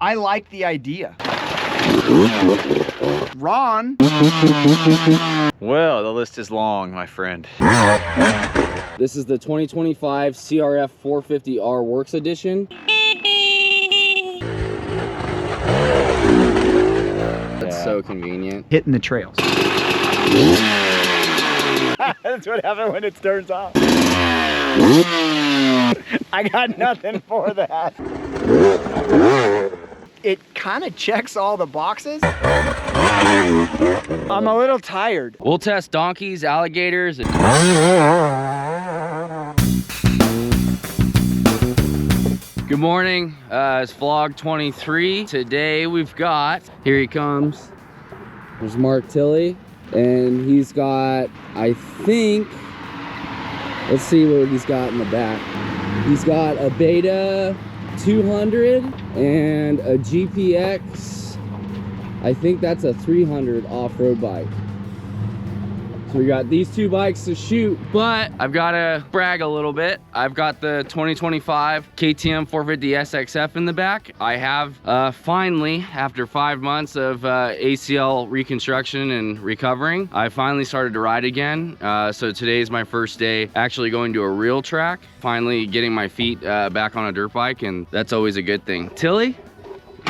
I like the idea. Ron. Well, the list is long, my friend. This is the 2025 CRF450R Works Edition. That's so convenient. Hitting the trails. That's what happens when it turns off. I got nothing for that. It kind of checks all the boxes. I'm a little tired. We'll test donkeys, alligators, and... Good morning, it's vlog 23. Today we've got, here he comes. There's Mark Tilley, and he's got, I think, let's see what he's got in the back. He's got a Beta 200 and a GPX, I think that's a 300 off-road bike. So we got these two bikes to shoot, but I've got to brag a little bit. I've got the 2025 KTM 450 SXF in the back. I have finally, after 5 months of ACL reconstruction and recovering, I finally started to ride again. So today is my first day actually going to a real track, finally getting my feet back on a dirt bike, and that's always a good thing. Tilly?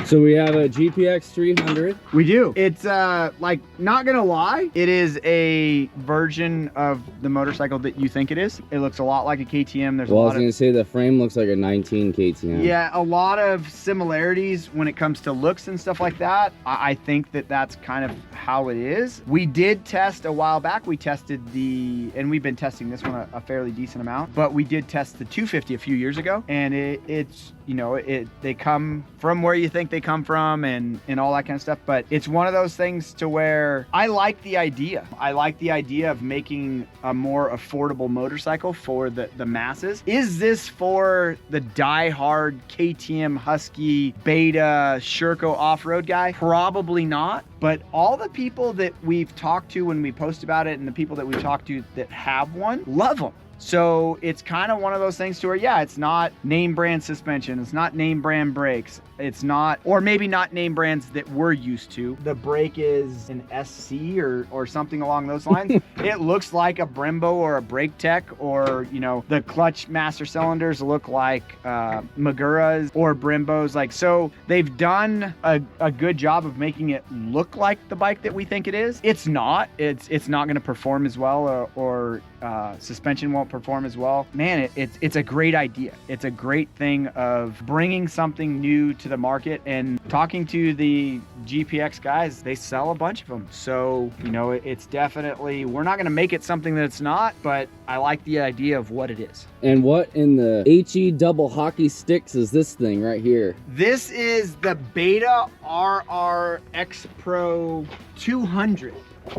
So we have a GPX 300. We do. It's like, not gonna lie, it is a version of the motorcycle that you think it is. It looks a lot like a KTM. There's well, a lot I was gonna say the frame looks like a 19 KTM. Yeah, a lot of similarities when it comes to looks and stuff like that. I think that that's kind of how it is. We did test a while back. We tested and we've been testing this one a fairly decent amount, but we did test the 250 a few years ago, and it's, you know, they come from where you think they come from and all that kind of stuff. But it's one of those things to where I like the idea. I like the idea of making a more affordable motorcycle for the masses. Is this for the die-hard KTM Husky Beta Sherco off-road guy? Probably not. But all the people that we've talked to when we post about it, and the people that we've talked to that have one, love them. So it's kind of one of those things to where, yeah, it's not name brand suspension, it's not name brand brakes, it's not, or maybe not name brands that we're used to. The brake is an SC or something along those lines. It looks like a Brembo or a Brake Tech, or, you know, the clutch master cylinders look like Magura's or Brembo's. Like, so they've done a good job of making it look like the bike that we think it is. It's not. It's not going to perform as well, or suspension won't perform as well. Man, it's a great idea. It's a great thing of bringing something new to the market, and talking to the GPX guys, they sell a bunch of them. So, you know, it's definitely, we're not going to make it something that it's not, but I like the idea of what it is. And what in the HE double hockey sticks is this thing right here? This is the Beta RR X Pro 200.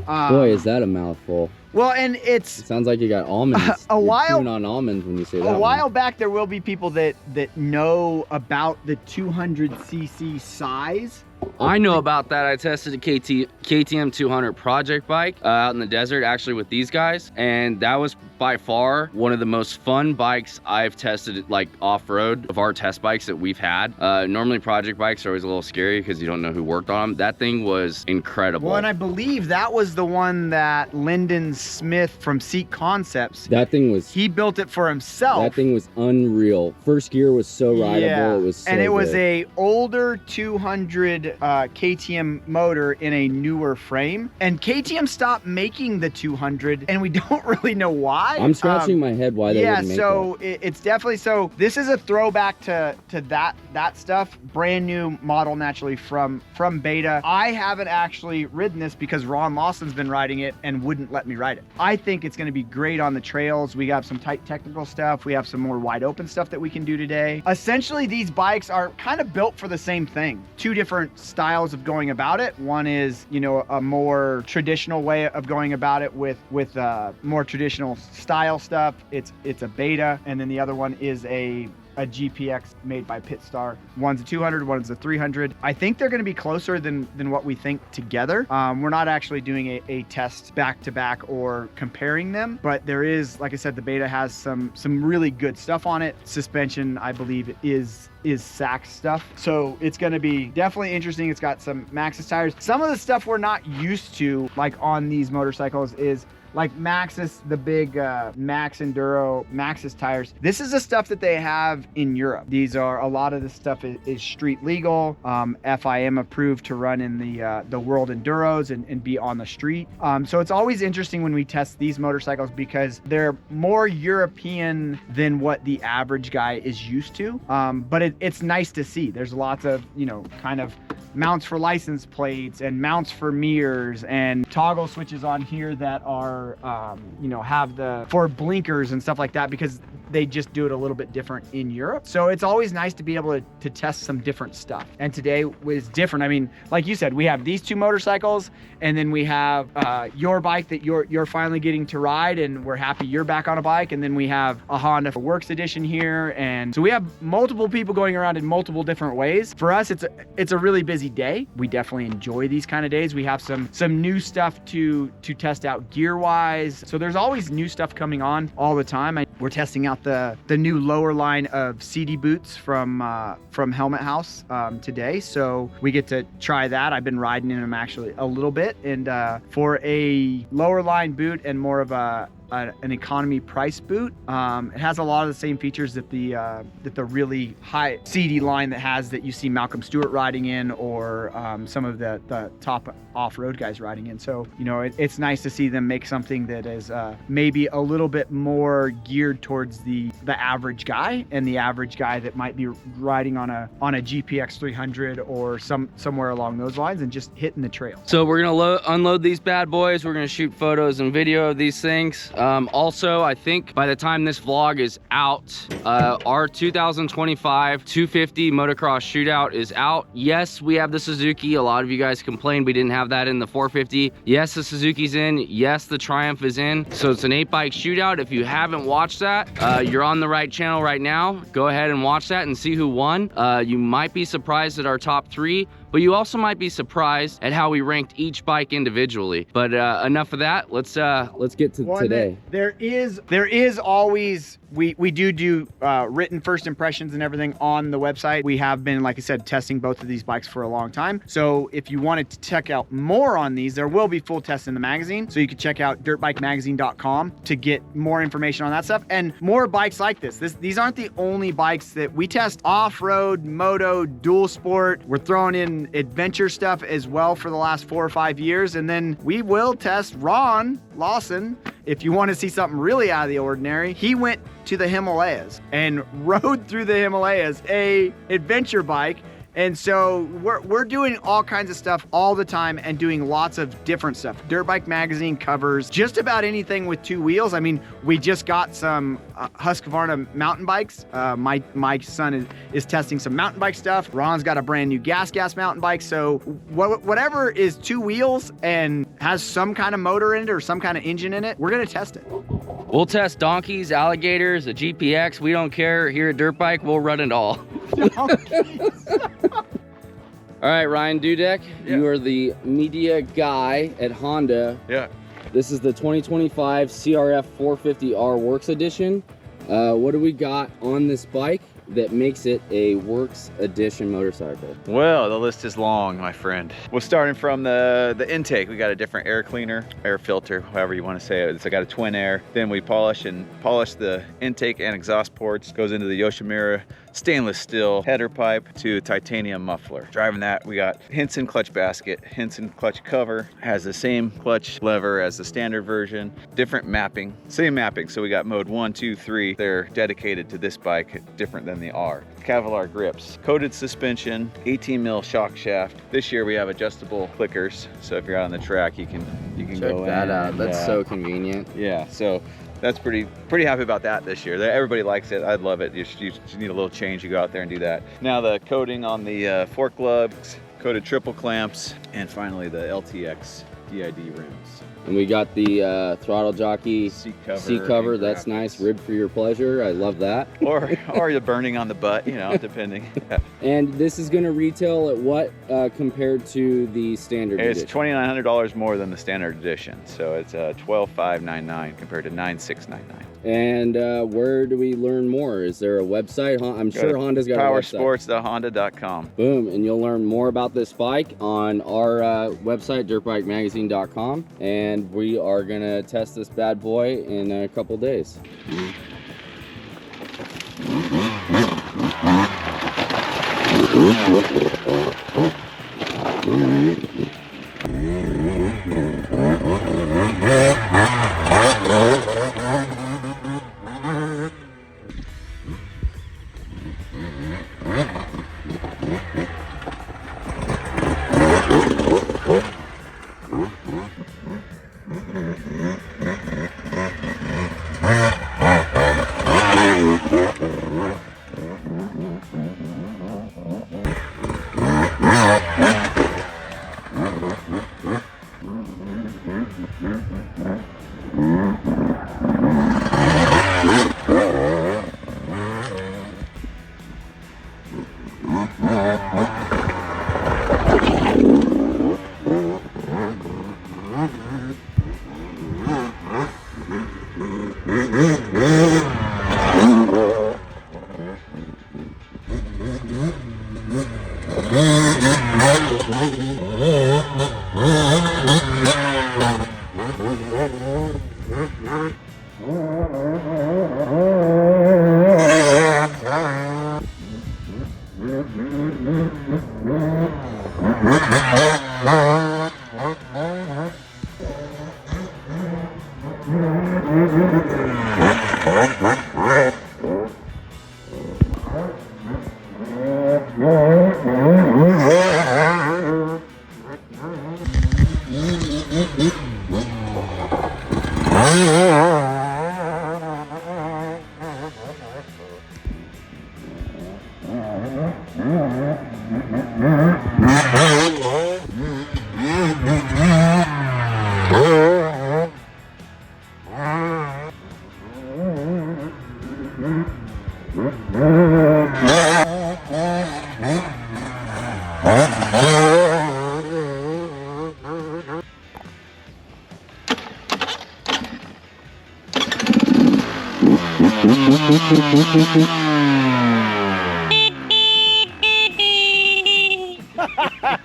Boy, is that a mouthful. Well, and it sounds like you got almonds. You're chewing on almonds when you say that. A while back, there will be people that know about the 200cc size. I know about that. I tested a KTM 200 project bike out in the desert, actually, with these guys, and that was by far one of the most fun bikes I've tested, like off-road, of our test bikes that we've had. Normally project bikes are always a little scary because you don't know who worked on them. That thing was incredible. Well, and I believe that was the one that Lyndon Smith from Seat Concepts, that thing was, he built it for himself. That thing was unreal. First gear was so rideable. Yeah. It was so and it was good. a older 200 KTM motor in a newer frame, and KTM stopped making the 200, and we don't really know why. I'm scratching my head why they wouldn't make so that. It's definitely, so this is a throwback to that stuff. Brand new model, naturally, from Beta. I haven't actually ridden this because Ron Lawson's been riding it and wouldn't let me ride it. I think it's going to be great on the trails. We got some tight technical stuff. We have some more wide open stuff that we can do today. Essentially, these bikes are kind of built for the same thing. Two different styles of going about it. One is, you know, a more traditional way of going about it with more traditional style stuff. It's a Beta, and then the other one is a a GPX made by Pitstar. One's a 200, one's a 300. I think they're going to be closer than what we think together. We're not actually doing a test back to back or comparing them, but there is, like I said, the Beta has some really good stuff on it. Suspension, I believe, is Sachs stuff, so it's going to be definitely interesting. It's got some Maxxis tires. Some of the stuff we're not used to, like on these motorcycles, is like Maxxis, the big Max Enduro Maxxis tires. This is the stuff that they have in Europe. These are, a lot of this stuff is street legal, FIM approved to run in the World Enduros and be on the street. So it's always interesting when we test these motorcycles because they're more European than what the average guy is used to. But it's nice to see. There's lots of, you know, kind of mounts for license plates and mounts for mirrors and toggle switches on here that are you know, have for blinkers and stuff like that, because they just do it a little bit different in Europe. So it's always nice to be able to test some different stuff. And today was different. I mean, like you said, we have these two motorcycles, and then we have your bike that you're finally getting to ride, and we're happy you're back on a bike. And then we have a Honda Works Edition here, and so we have multiple people going around in multiple different ways. For us, it's a really busy day. We definitely enjoy these kind of days. We have some new stuff to test out gear wise. So there's always new stuff coming on all the time. We're testing out the new lower line of CD boots from Helmet House today, so we get to try that. I've been riding in them actually a little bit, and for a lower line boot and more of an economy price boot, it has a lot of the same features that the really high CD line that you see Malcolm Stewart riding in, or some of the top off-road guys riding in. So, you know, it's nice to see them make something that is maybe a little bit more geared towards the average guy, and the average guy that might be riding on a GPX 300 or somewhere along those lines and just hitting the trail. So we're gonna unload these bad boys. We're gonna shoot photos and video of these things. Also, I think by the time this vlog is out, our 2025 250 motocross shootout is out. Yes, we have the Suzuki. A lot of you guys complained we didn't have that in the 450. Yes, the Suzuki's in. Yes, the Triumph is in. So it's an 8-bike shootout. If you haven't watched that, you're on the right channel right now. Go ahead and watch that and see who won. You might be surprised at our top 3, but you also might be surprised at how we ranked each bike individually. But enough of that. Let's get to today. There is always, we do written first impressions and everything on the website. We have been, like I said, testing both of these bikes for a long time. So if you wanted to check out more on these, there will be full tests in the magazine. So you can check out dirtbikemagazine.com to get more information on that stuff and more bikes like this. These aren't the only bikes that we test. Off-road, moto, dual sport. We're throwing in adventure stuff as well for the last 4 or 5 years. And then we will test Ron Lawson. If you want to see something really out of the ordinary, he went to the Himalayas and rode through the Himalayas, a adventure bike. And so we're doing all kinds of stuff all the time and doing lots of different stuff. Dirtbike Magazine covers just about anything with 2 wheels. I mean, we just got some Husqvarna mountain bikes. My son is testing some mountain bike stuff. Ron's got a brand new gas mountain bike. So whatever is 2 wheels and has some kind of motor in it or some kind of engine in it, we're gonna test it. We'll test donkeys, alligators, a GPX. We don't care. Here at Dirtbike, we'll run it all. All right, Ryan Dudek, yeah. You are the media guy at Honda. Yeah. This is the 2025 CRF450R Works Edition. What do we got on this bike that makes it a Works Edition motorcycle? Well, the list is long, my friend. Well, starting from the intake, we got a different air cleaner, air filter, however you want to say it. So I got a twin air. Then we polish the intake and exhaust ports. Goes into the Yoshimura stainless steel header pipe to titanium muffler. Driving that, we got Hinson clutch basket, Hinson clutch cover, has the same clutch lever as the standard version, different mapping, same mapping. So we got mode 1, 2, 3. They're dedicated to this bike, different than the R. Kevlar grips, coated suspension, 18 mil shock shaft. This year we have adjustable clickers, so if you're out on the track, you can go Check that out. That's yeah. so convenient. Yeah, so that's pretty happy about that this year. Everybody likes it. I'd love it. You need a little change. You go out there and do that. Now the coating on the fork lugs, coated triple clamps, and finally the LTX DID rims. And we got the throttle jockey Seat cover. and That's graphics. nice. Rib for your pleasure. I love that. Or you're burning on the butt, you know, depending. And this is going to retail at what compared to the standard It's edition? $2,900 more than the standard edition, so it's $12,599 compared to $9,699. And where do we learn more? Is there a website? I'm sure Honda's got a website. Powersports.honda.com. Boom, and you'll learn more about this bike on our website, dirtbikemagazine.com, and we are gonna test this bad boy in a couple days.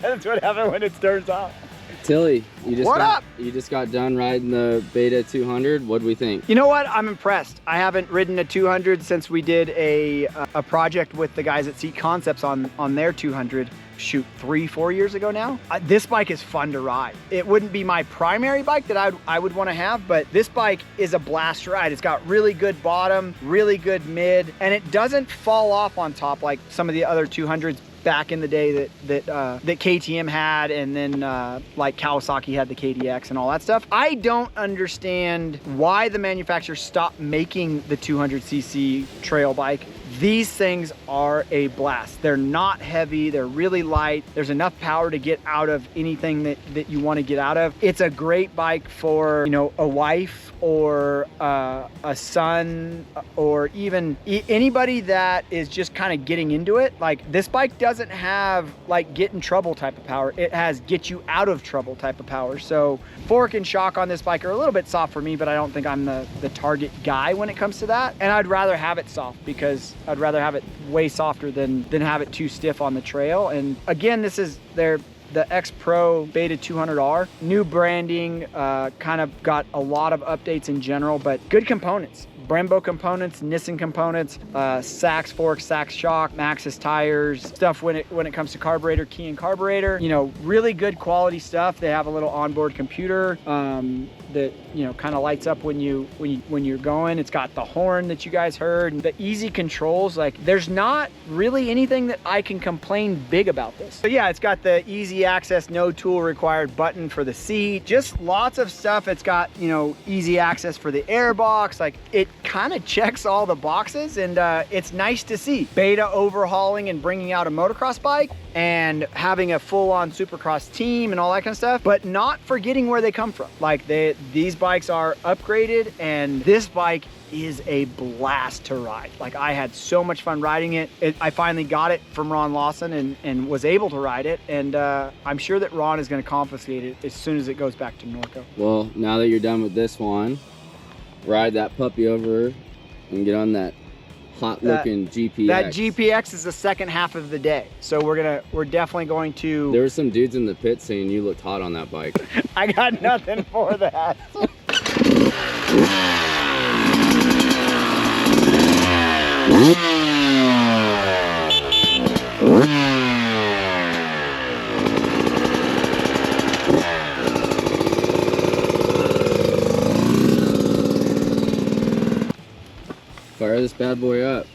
That's what happens when it turns off. Tilly, you just What up? You just got done riding the Beta 200. What do we think? You know what? I'm impressed. I haven't ridden a 200 since we did a project with the guys at Seat Concepts on their 200. Shoot, 3-4 years ago now. This bike is fun to ride. It wouldn't be my primary bike that I would want to have, but this bike is a blast to ride. It's got really good bottom, really good mid, and it doesn't fall off on top like some of the other 200s back in the day that KTM had, and then like Kawasaki had the KDX and all that stuff. I don't understand why the manufacturer stopped making the 200cc trail bike. These things are a blast. They're not heavy, they're really light. There's enough power to get out of anything that you want to get out of. It's a great bike for, you know, a wife or a son, or even anybody that is just kind of getting into it. Like, this bike doesn't have like get in trouble type of power. It has get you out of trouble type of power. So fork and shock on this bike are a little bit soft for me, but I don't think I'm the target guy when it comes to that. And I'd rather have it soft, because I'd rather have it way softer than have it too stiff on the trail. And again, this is the X Pro Beta 200R. New branding, kind of got a lot of updates in general, but good components. Brembo components, Nissan components, Sachs forks, Sachs shock, Maxxis tires, stuff when it comes to carburetor, key and carburetor. You know, really good quality stuff. They have a little onboard computer that, you know, kind of lights up when you're going. It's got the horn that you guys heard, and the easy controls. Like, there's not really anything that I can complain big about this. So yeah, it's got the easy access, no tool required button for the seat. Just lots of stuff. It's got, you know, easy access for the air box. Like, it kind of checks all the boxes, and it's nice to see. Beta overhauling and bringing out a motocross bike, and having a full-on Supercross team and all that kind of stuff, but not forgetting where they come from. Like these bikes are upgraded, and this bike is a blast to ride. Like, I had so much fun riding it. I finally got it from Ron Lawson and was able to ride it, and I'm sure that Ron is going to confiscate it as soon as it goes back to Norco. Well, now that you're done with this one, ride that puppy over and get on that hot looking GPX. That GPX is the second half of the day, so we're definitely going to. There were some dudes in the pit saying you looked hot on that bike. I got nothing for that. Fire this bad boy up.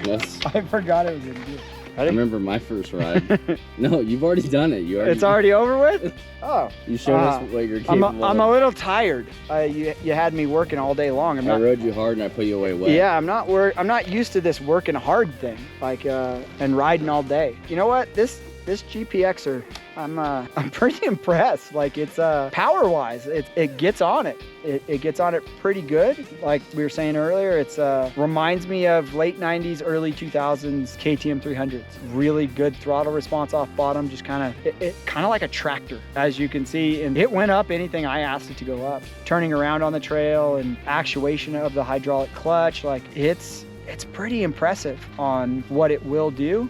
Yes. I forgot it was in here. I remember my first ride. No, you've already done it. It's already over with? Oh. You showed us what you're capable I'm of. a little tired. You had me working all day long. I rode you hard and I put you away wet. Yeah, I'm not used to this working hard thing, like and riding all day. You know what? This GPXer, I'm pretty impressed. Like, it's power wise, it gets on it. It gets on it pretty good. Like we were saying earlier, it's reminds me of late 90s, early 2000s KTM 300s. Really good throttle response off bottom, just kind of like a tractor, as you can see. And it went up anything I asked it to go up. Turning around on the trail and actuation of the hydraulic clutch, like it's pretty impressive on what it will do.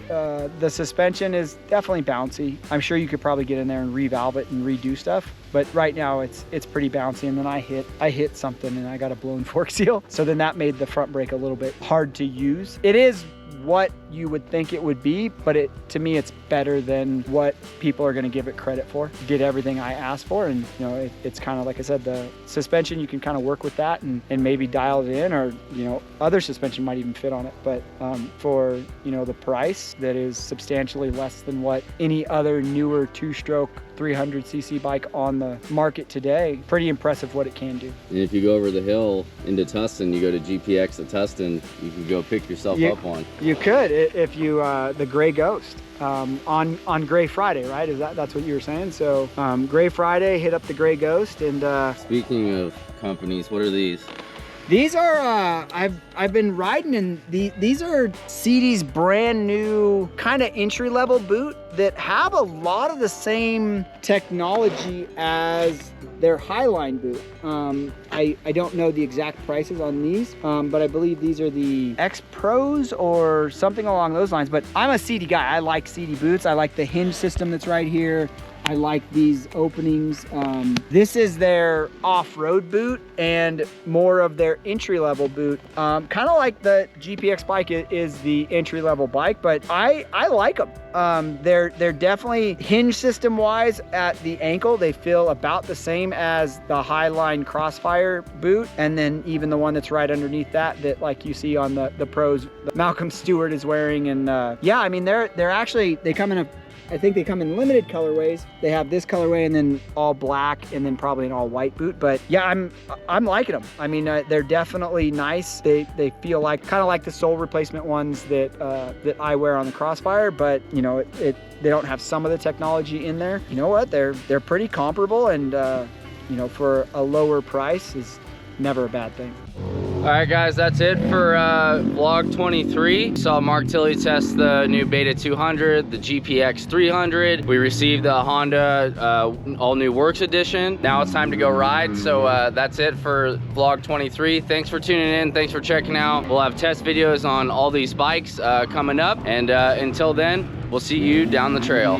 The suspension is definitely bouncy. I'm sure you could probably get in there and revalve it and redo stuff, but right now it's pretty bouncy. And then I hit something and I got a blown fork seal, so then that made the front brake a little bit hard to use. It is what you would think it would be, but to me it's better than what people are going to give it credit for. Did everything I asked for, and you know, it's kind of like I said, the suspension, you can kind of work with that and maybe dial it in, or you know, other suspension might even fit on it. But for you know, the price that is substantially less than what any other newer two-stroke 300cc bike on the market today, pretty impressive what it can do. And if you go over the hill into Tustin, you go to GPX at Tustin, you can go pick yourself up one. You could, if you the Gray Ghost on Gray Friday, right? That's what you were saying? So Gray Friday, hit up the Gray Ghost. And speaking of companies, what are these? These are I've been riding in these are CD's brand new kind of entry-level boot that have a lot of the same technology as their Highline boot. I don't know the exact prices on these, but I believe these are the X Pros or something along those lines. But I'm a CD guy. I like CD boots. I like the hinge system that's right here. I like these openings. This is their off-road boot and more of their entry-level boot. Kind of like the GPX bike is the entry-level bike, but I like them. They're definitely hinge system-wise at the ankle. They feel about the same as the Highline Crossfire boot, and then even the one that's right underneath that like you see on the pros that Malcolm Stewart is wearing. And yeah, I mean they're actually, they come in I think they come in limited colorways. They have this colorway and then all black and then probably an all white boot. But yeah, I'm liking them. I mean, they're definitely nice. They feel like kind of like the sole replacement ones that I wear on the Crossfire, but you know, they don't have some of the technology in there. You know what? They're pretty comparable, and you know, for a lower price is never a bad thing. All right, guys, that's it for vlog 23. Saw Mark Tilley test the new Beta 200, the GPX 300. We received the Honda all new Works Edition. Now it's time to go ride. So that's it for vlog 23. Thanks for tuning in. Thanks for checking out. We'll have test videos on all these bikes coming up. And until then, we'll see you down the trail.